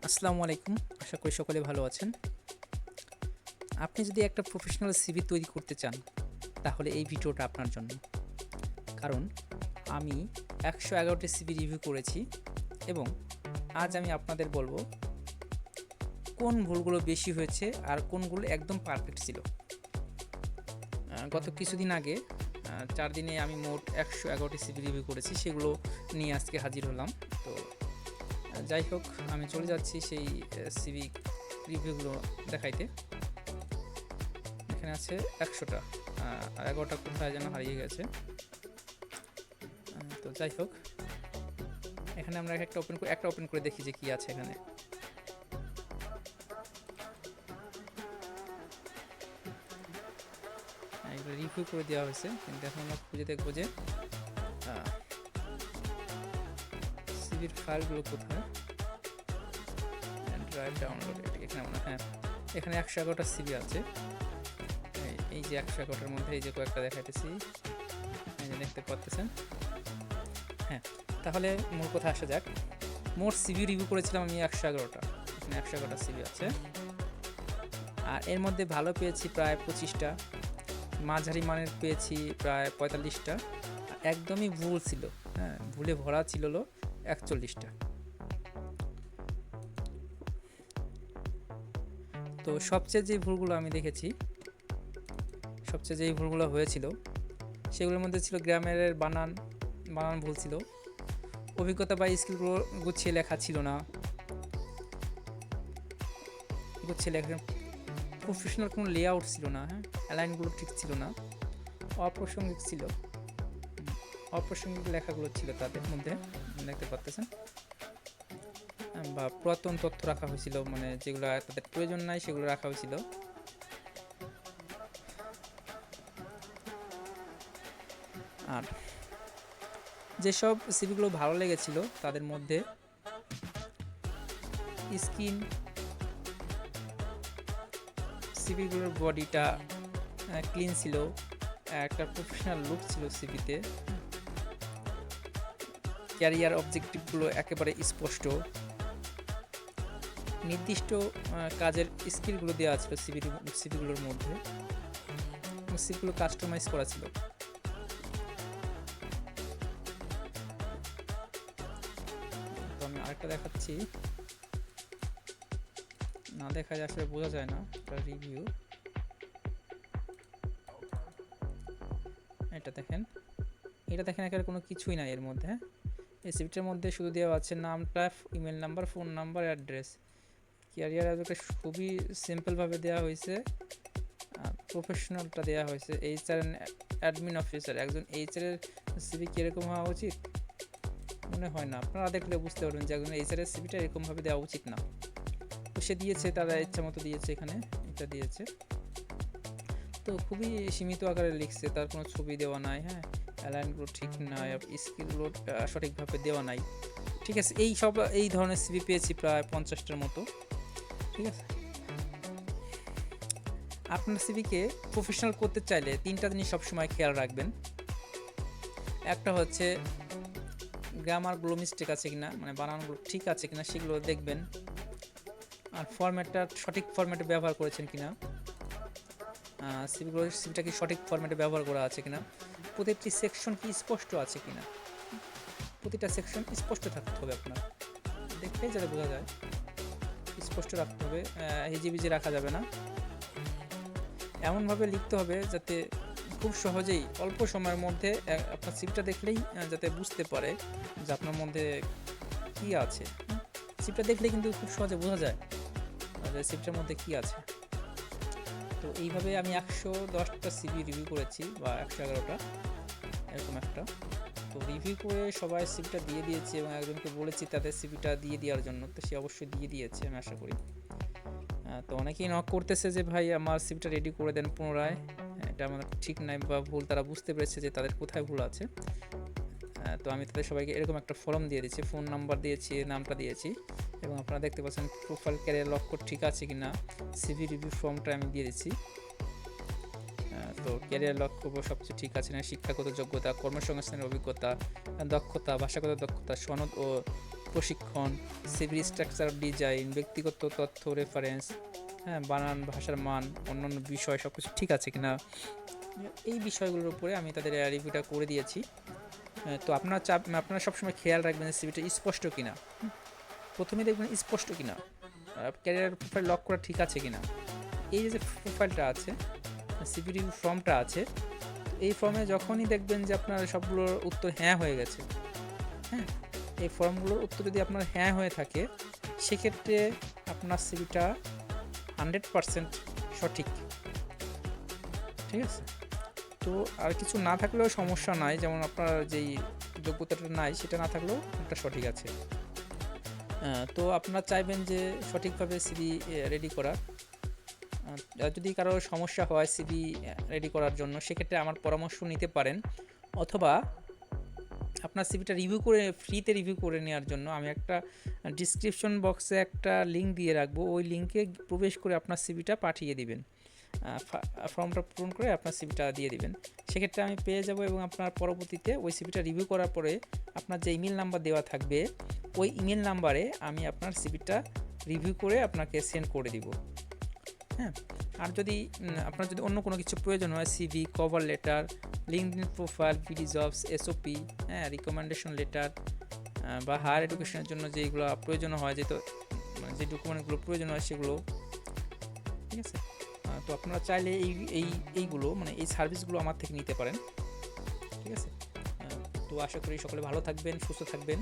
আসসালামু আলাইকুম। আশা করি সকলে ভালো আছেন। আপনি যদি একটা প্রফেশনাল সিভি তৈরি করতে চান, তাহলে এই ভিডিওটা আপনার জন্য। কারণ আমি ১১১টি সিভি রিভিউ করেছি এবং আজ আমি আপনাদের বলবো কোন ভুলগুলো বেশি হয়েছে আর কোনগুলো একদম পারফেক্ট ছিল। গত কিছুদিন আগে ৪ দিনে আমি মোট ১১১টি সিভি রিভিউ করেছি, সেগুলো নিয়ে আজকে হাজির হলাম। তো যাই হোক, আমি চলে যাচ্ছি সেই সিভি রিভিউগুলো দেখাইতে। এখানে আছে ১০০টা, আর ১১টা কোথায় যেন হারিয়ে গেছে। তো যাই হোক, এখানে আমরা একটা ওপেন করে দেখি যে কি আছে এখানে। এগুলো রিভিউ করে দেওয়া হয়েছে, কিন্তু এখন আমরা খুঁজে দেখবো যে সিভির ফাইলগুলো কোথায়। ড্রাইভ ডাউনলোড, এখানে হ্যাঁ, এখানে ১১১টা সিভি আছে। এই যে ১11টার মধ্যে এই যে কয়েকটা দেখাইতেছি, এই যে দেখতে পাচ্ছেন। হ্যাঁ, তাহলে মূল কথা আসা যাক। মোট সিভি রিভিউ করেছিলাম আমি ১11টা। এখানে ১11টা সিভি আছে, আর এর মধ্যে ভালো পেয়েছি প্রায় ২৫টা, মাঝারি মানের পেয়েছি প্রায় ৪৫টা, একদমই ভুল ছিল, হ্যাঁ ভুলে ভরা ছিল ৪১টা। তো সবচেয়ে যে ভুলগুলো আমি দেখেছি, সবচেয়ে যেই ভুলগুলো হয়েছিল সেগুলোর মধ্যে ছিল গ্রামারের বানান ভুল ছিল, অভিজ্ঞতা বা স্কিলগুলো গুছিয়ে লেখা ছিল না, প্রফেশনাল কোনো লেআউট ছিল না, হ্যাঁ অ্যালাইনগুলো ঠিক ছিল না, অপ্রাসঙ্গিক লেখাগুলো ছিল তাদের মধ্যে, দেখতে পাচ্ছেন। বা পুরাতন তথ্য রাখা হয়েছিল, মানে যেগুলো তাদের প্রয়োজন নাই সেগুলো রাখা হয়েছিল। আর যেসব সিভিগুলো ভালো লেগেছিল তাদের মধ্যে স্কিন, সিভিগুলোর বডিটা ক্লিন ছিল, একটা প্রফেশনাল লুক ছিল সিভিতে, ক্যারিয়ার অবজেক্টিভগুলো একেবারে স্পষ্ট, নির্দিষ্ট কাজের স্কিলগুলো দেওয়া ছিল সিভিগুলোর মধ্যে, সিভিগুলো কাস্টমাইজ করা ছিল। তো আমি আরেকটা দেখাচ্ছি, না দেখায় আসলে বোঝা যায় না এটা রিভিউ। এটা দেখেন এখানে কোনো কিছুই নাই এর মধ্যে। হ্যাঁ, এই সিভিটার মধ্যে শুধু দেওয়া আছে নামটা, email number, phone number, address. Career অ্যাজটা খুবই সিম্পলভাবে দেওয়া হয়েছে, প্রফেশনালটা দেওয়া হয়েছে। এইচআর অ্যাডমিন অফিসার, একজন এইচআরের সিভি কীরকম হওয়া উচিত মনে হয় না, আপনারা দেখলে বুঝতে পারবেন যে একজন এইচআরের সিভিটা এরকমভাবে দেওয়া উচিত না। তো সে দিয়েছে, তারা ইচ্ছা মতো দিয়েছে, এখানে এটা দিয়েছে, তো খুবই সীমিত আকারে লিখছে, তার কোনো ছবি দেওয়া নাই, হ্যাঁ অ্যালাইনগুলো ঠিক নাই, স্কিলগুলো সঠিকভাবে দেওয়া নাই। ঠিক আছে, এই ধরনের সিভি পেয়েছি প্রায় 50টার মতো। ঠিক আছে, আপনার সিভিকে প্রফেশনাল করতে চাইলে 3টা জিনিস সবসময় খেয়াল রাখবেন। একটা হচ্ছে গ্রামারগুলো মিস্টেক আছে কিনা, মানে বানানগুলো ঠিক আছে কিনা সেগুলো দেখবেন, আর ফরম্যাটটা সঠিক ফরম্যাটে ব্যবহার করেছেন কিনা, সিভিটা কি সঠিক ফরম্যাটে ব্যবহার করা আছে কিনা, প্রতিটি সেকশন কি স্পষ্ট আছে কিনা, প্রতিটা সেকশন স্পষ্ট থাকতে হবে, আপনার দেখলেই যাতে বোঝা যায়, স্পষ্ট রাখতে হবে, হিজিবিজি রাখা যাবে না, এমনভাবে লিখতে হবে যাতে খুব সহজেই অল্প সময়ের মধ্যে আপনার সিভিটা দেখলেই যাতে বুঝতে পারে যে আপনার মধ্যে কী আছে। সিভিটা দেখলেই কিন্তু খুব সহজে বোঝা যায় যে সিভিটার মধ্যে কী আছে। তো এইভাবে আমি 110টা সিভি রিভিউ করেছি, বা 111টা এরকম একটা। তো রিভিউ করে সবাই সিভিটা দিয়ে দিয়েছে, এবং একজনকে বলেছি তাদের সিভিটা দিয়ে দেওয়ার জন্য, তো সে অবশ্যই দিয়ে দিয়েছে আমি আশা করি। তো অনেকেই নক করতেছে যে ভাই আমার সিভিটা রেডি করে দেন পুনরায়, এটা আমার ঠিক নাই বা ভুল, তারা বুঝতে পেরেছে যে তাদের কোথায় ভুল আছে। তো আমি তাদের সবাইকে এরকম একটা ফর্ম দিয়ে দিয়েছি, ফোন নাম্বার দিয়েছি, নামটা দিয়েছি, এবং আপনারা দেখতে পাচ্ছেন প্রোফাইল ক্যারিয়ার লক্ষ্য ঠিক আছে কি না, সিভি রিভিউ ফর্মটা আমি দিয়ে দিচ্ছি। তো ক্যারিয়ার লক্ষ্য সবচেয়ে ঠিক আছে না, শিক্ষাগত যোগ্যতা, কর্মসংস্থানের অভিজ্ঞতা, দক্ষতা, ভাষাগত দক্ষতা, সনদ ও প্রশিক্ষণ, সিভির স্ট্রাকচার ডিজাইন, ব্যক্তিগত তথ্য রেফারেন্স, হ্যাঁ, বানান, ভাষার মান, অন্যান্য বিষয় সব কিছু ঠিক আছে কিনা, এই বিষয়গুলোর উপরে আমি তাদের রিভিউটা করে দিয়েছি। তো আপনারা সবসময় খেয়াল রাখবেন সিভিটা স্পষ্ট কিনা। প্রথমে দেখবেন স্পষ্ট কিনা, ক্যারিয়ার প্রোফাইল লক করা ঠিক আছে কিনা। এই যে প্রোফাইলটা আছে, সিভির ফর্মটা আছে, এই ফর্মে যখনই দেখবেন যে আপনার সবগুলোর উত্তর হ্যাঁ হয়ে গেছে, হ্যাঁ, এই ফর্মগুলোর উত্তর যদি আপনার হ্যাঁ হয়ে থাকে, সেক্ষেত্রে আপনার সিভিটা 100% সঠিক। ঠিক আছে, তো আর কিছু না থাকলেও সমস্যা নাই, যেমন আপনার যেই যোগ্যতাটা নাই সেটা না থাকলেও ওটা সঠিক আছে। তো আপনারা চাইবেন যে সঠিকভাবে সিভি রেডি করা। যদি কারো সমস্যা হয় সিভি রেডি করার জন্য, সেক্ষেত্রে আমার পরামর্শ নিতে পারেন, অথবা আপনার সিভিটা ফ্রিতে রিভিউ করে নেওয়ার জন্য আমি একটা ডিসক্রিপশন বক্সে একটা লিঙ্ক দিয়ে রাখবো। ওই লিঙ্কে প্রবেশ করে আপনার সিভিটা পাঠিয়ে দিবেন, ফর্মটা পূরণ করে আপনার সিভিটা দিয়ে দিবেন। সেক্ষেত্রে আমি পেয়ে যাব, এবং আপনার পরবর্তীতে ওই সিভিটা রিভিউ করার পরে আপনার যে ইমেল নাম্বার দেওয়া থাকবে, ওই ইমেল নাম্বারে আমি আপনার সিভিটা রিভিউ করে আপনাকে সেন্ড করে দিব। হ্যাঁ, আর যদি আপনার যদি অন্য কোনো কিছু প্রয়োজন হয়, CV, cover letter, LinkedIn profile, PD jobs, SOP, হ্যাঁ, রিকমেন্ডেশন লেটার, বা হায়ার এডুকেশনের জন্য যেগুলো প্রয়োজন হয়, যে ডকুমেন্টগুলো প্রয়োজন হয় সেগুলো, ঠিক আছে। তো আপনারা চাইলে এইগুলো মানে এই সার্ভিসগুলো আমার থেকে নিতে পারেন। ঠিক আছে, তো আশা করি সকলে ভালো থাকবেন, সুস্থ থাকবেন।